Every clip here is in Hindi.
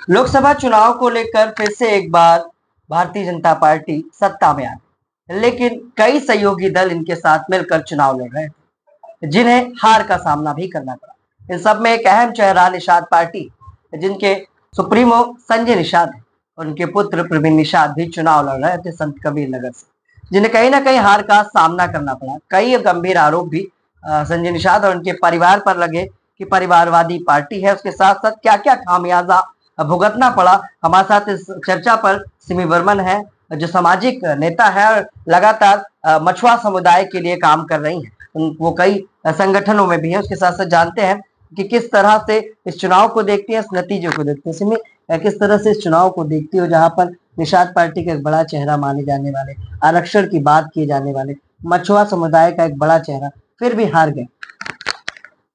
लोकसभा चुनाव को लेकर फिर से एक बार भारतीय जनता पार्टी सत्ता में आ गई, लेकिन कई सहयोगी दल इनके साथ मिलकर चुनाव लड़ रहे थे, जिन्हें हार का सामना भी करना पड़ा। इन सब में एक अहम चेहरा निषाद पार्टी, जिनके सुप्रीमो संजय निषाद है, उनके पुत्र प्रवीण निषाद भी चुनाव लड़ रहे थे संत कबीर नगर से, जिन्हें कहीं ना कहीं हार का सामना करना पड़ा। कई गंभीर आरोप भी संजय निषाद और उनके परिवार पर लगे कि परिवारवादी पार्टी है, उसके साथ साथ क्या क्या खामियाजा भुगतना पड़ा। हमारे साथ इस चर्चा पर सिमी वर्मन है, जो सामाजिक नेता है और लगातार मछुआ समुदाय के लिए काम कर रही हैं। वो कई संगठनों में भी है। उसके साथ साथ जानते हैं कि किस तरह से इस चुनाव को देखती है, इस नतीजे को देखती है। सिमी, किस तरह से इस चुनाव को देखती हो, जहां पर निषाद पार्टी का एक बड़ा चेहरा माने जाने वाले, आरक्षण की बात किए जाने वाले, मछुआ समुदाय का एक बड़ा चेहरा फिर भी हार गए?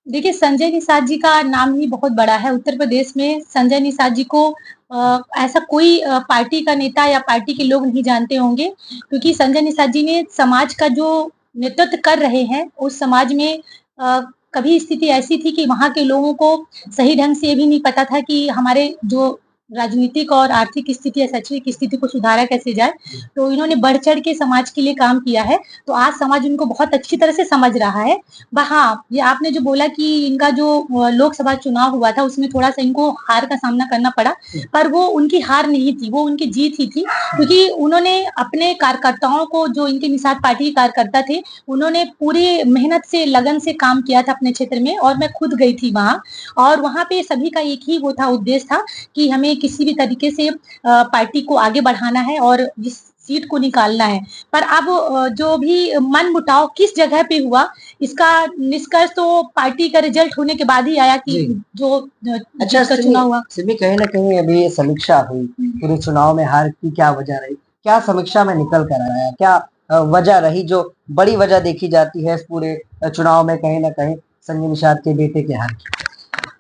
देखिए, संजय निषाद जी का नाम ही बहुत बड़ा है। उत्तर प्रदेश में संजय निषाद जी को ऐसा कोई पार्टी का नेता या पार्टी के लोग नहीं जानते होंगे, क्योंकि संजय निषाद जी ने समाज का जो नेतृत्व कर रहे हैं, उस समाज में कभी स्थिति ऐसी थी कि वहाँ के लोगों को सही ढंग से ये भी नहीं पता था कि हमारे जो राजनीतिक और आर्थिक स्थिति या शैक्षणिक स्थिति को सुधारा कैसे जाए। तो इन्होंने बढ़-चढ़ के समाज के लिए काम किया है, तो आज समाज उनको बहुत अच्छी तरह से समझ रहा है। हाँ, ये आपने जो बोला कि इनका जो लोकसभा चुनाव हुआ था, उसमें थोड़ा-सा इनको हार का सामना करना पड़ा, पर वो उनकी हार नहीं थी, वो उनकी जीत ही थी, क्योंकि उन्होंने अपने कार्यकर्ताओं को, जो इनके निषाद पार्टी के कार्यकर्ता थे, उन्होंने पूरी मेहनत से, लगन से काम किया था अपने क्षेत्र में, और मैं खुद गई थी वहाँ। और वहाँ पे सभी का एक ही वो था, उद्देश्य था कि हमें किसी भी तरीके से पार्टी को आगे बढ़ाना है और इस सीट को निकालना है। पर अब जो भी मनमुटाव किस जगह पे हुआ, इसका निष्कर्ष तो पार्टी का रिजल्ट होने के बाद ही आया कि जो अच्छा, का चुनाव हुआ। सिमी, कहीं ना कहीं अभी ये समीक्षा हुई पूरे चुनाव में हार की क्या वजह रही, क्या समीक्षा में निकल कर आया, क्या वजह रही जो बड़ी वजह देखी जाती है इस पूरे चुनाव में, कहीं ना कहीं संजय निषाद के बेटे के हार की?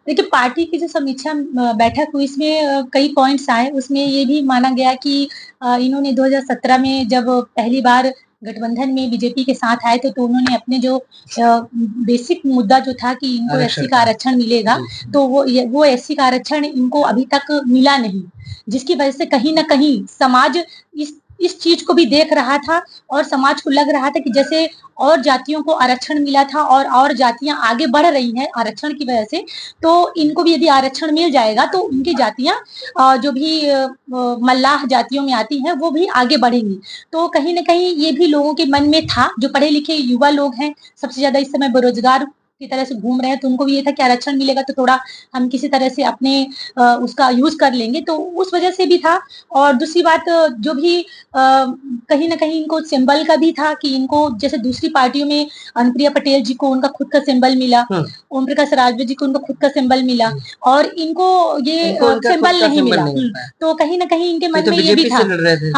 देखिए, पार्टी की जो समीक्षा बैठक हुई, इसमें कई पॉइंट्स आए। उसमें ये भी माना गया कि इन्होंने 2017 में जब पहली बार गठबंधन में बीजेपी के साथ आए थे, तो उन्होंने अपने जो बेसिक मुद्दा जो था कि इनको एससी का आरक्षण मिलेगा, तो वो एससी का आरक्षण इनको अभी तक मिला नहीं, जिसकी वजह से कहीं न कहीं समाज इस चीज को भी देख रहा था, और समाज को लग रहा था कि जैसे और जातियों को आरक्षण मिला था और जातियां आगे बढ़ रही हैं आरक्षण की वजह से, तो इनको भी यदि आरक्षण मिल जाएगा तो उनकी जातियां जो भी मल्लाह जातियों में आती हैं, वो भी आगे बढ़ेंगी। तो कहीं न कहीं ये भी लोगों के मन में था, जो पढ़े लिखे युवा लोग हैं, सबसे ज्यादा इस समय बेरोजगार की तरह से घूम रहे हैं, तो उनको भी ये था कि आरक्षण मिलेगा तो थोड़ा हम किसी तरह से अपने उसका यूज कर लेंगे, तो उस वजह से भी था। और दूसरी बात, जो भी कहीं न कहीं इनको सिंबल का भी था कि इनको जैसे दूसरी पार्टियों में अनुप्रिया पटेल जी को उनका खुद का सिंबल मिला, ओम प्रकाश राजभर जी को उनका खुद का सिंबल मिला, और इनको ये सिंबल नहीं मिला। तो कहीं न कहीं इनके मन में ये भी था।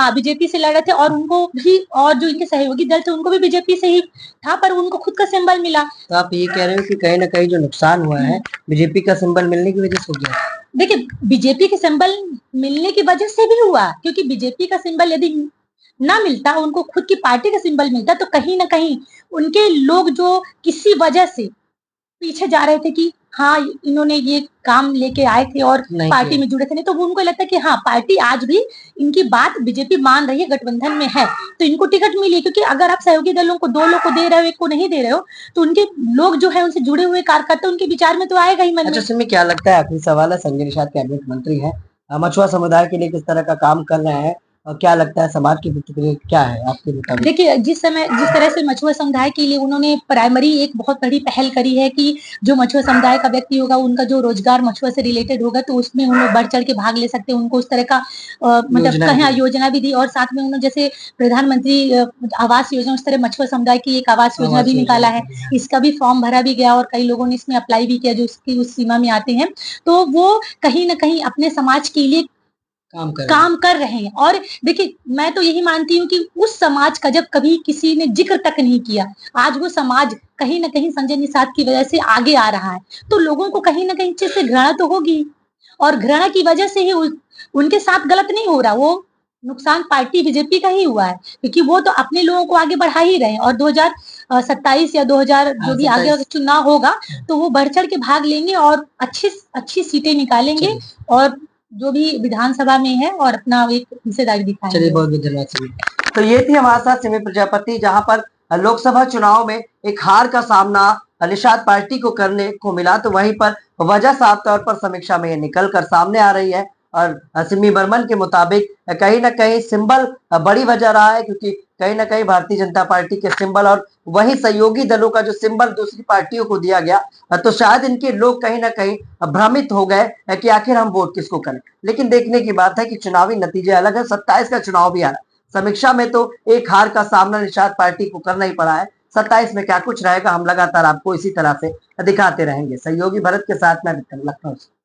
हाँ, बीजेपी से लड़ रहे थे, और उनको भी, और जो इनके सहयोगी दल थे उनको भी बीजेपी से ही था, पर उनको खुद का सिंबल मिला। तो आप ये कह रहे हो कि कहीं ना कहीं जो नुकसान हुआ है बीजेपी का सिंबल मिलने की वजह से हो गया? देखिए, बीजेपी के सिंबल मिलने की वजह से भी हुआ, क्योंकि बीजेपी का सिंबल यदि ना मिलता, उनको खुद की पार्टी का सिंबल मिलता, तो कहीं न कहीं उनके लोग जो किसी वजह से पीछे जा रहे थे कि हाँ, इन्होंने ये काम लेके आए थे और पार्टी में जुड़े थे, नहीं तो वो उनको लगता है कि हाँ, पार्टी आज भी इनकी बात बीजेपी मान रही है, गठबंधन में है, तो इनको टिकट मिली। क्योंकि अगर आप सहयोगी दलों को 2 लोग को दे रहे हो, 1 को नहीं दे रहे हो, तो उनके लोग जो है, उनसे जुड़े हुए कार्यकर्ता, उनके विचार में तो आएगा ही मन में। अच्छा सिमी, क्या लगता है, आखिरी सवाल है, संजय निषाद कैबिनेट मंत्री है, मछुआ समुदाय के लिए किस तरह का काम कर रहे हैं, और क्या लगता है समाज की प्रतिक्रिया क्या है आपके मुताबिक? देखिए, जिस तरह से मछुआ समुदाय के लिए उन्होंने प्राइमरी एक बहुत बड़ी पहल करी है कि जो मछुआ समुदाय का व्यक्ति होगा, उनका जो रोजगार मछुआ से रिलेटेड होगा, तो उसमें उन लोग बढ़ चढ़ के भाग ले सकते हैं। उनको उस तरह का मतलब कहीं योजना भी दी, और साथ में उन्होंने जैसे प्रधानमंत्री आवास योजना, उस तरह मछुआ समुदाय की एक आवास योजना भी निकाला है। इसका भी फॉर्म भरा भी गया, और कई लोगों ने इसमें अप्लाई भी किया जो उसकी उस सीमा में आते हैं। तो वो कहीं न कहीं अपने समाज के लिए काम कर रहे हैं। और देखिए, मैं तो यही मानती हूँ कि उस समाज का जब कभी किसी ने जिक्र तक नहीं किया, आज वो समाज कहीं न कहीं संजय निषाद की वजह से आगे आ रहा है, तो लोगों को कहीं न कहीं चीज़ से घृणा तो होगी, और घृणा की वजह से ही उनके साथ गलत नहीं हो रहा, वो नुकसान पार्टी बीजेपी का ही हुआ है, क्योंकि वो तो अपने लोगों को आगे बढ़ा ही रहे हैं, और 2027 या 2000 जो भी आगे चुनाव होगा, तो वो बढ़ चढ़ के भाग लेंगे और अच्छी सीटें निकालेंगे, और जो भी विधानसभा में है और अपना एक हिस्सेदारी दिखाएंगे। चलिए, बहुत बहुत धन्यवाद सिमी। तो ये थी हमारे साथ सिमी प्रजापति, जहां पर लोकसभा चुनाव में एक हार का सामना निषाद पार्टी को करने को मिला, तो वहीं पर वजह साफ तौर पर समीक्षा में ये निकल कर सामने आ रही है। और सिमी बर्मन के मुताबिक कहीं ना कहीं सिंबल बड़ी वजह रहा है, क्योंकि कहीं ना कहीं भारतीय जनता पार्टी के सिंबल और वही सहयोगी दलों का जो सिंबल दूसरी पार्टियों को दिया गया, तो शायद इनके लोग कहीं ना कहीं भ्रमित हो गए कि आखिर हम वोट किसको करें। लेकिन देखने की बात है कि चुनावी नतीजे अलग है, 27 का चुनाव भी आ रहा है। समीक्षा में तो एक हार का सामना निषाद पार्टी को करना ही पड़ा है। 27 में क्या कुछ रहेगा, हम लगातार आपको इसी तरह से दिखाते रहेंगे। सहयोगी भरत के साथ मैं लखनऊ से।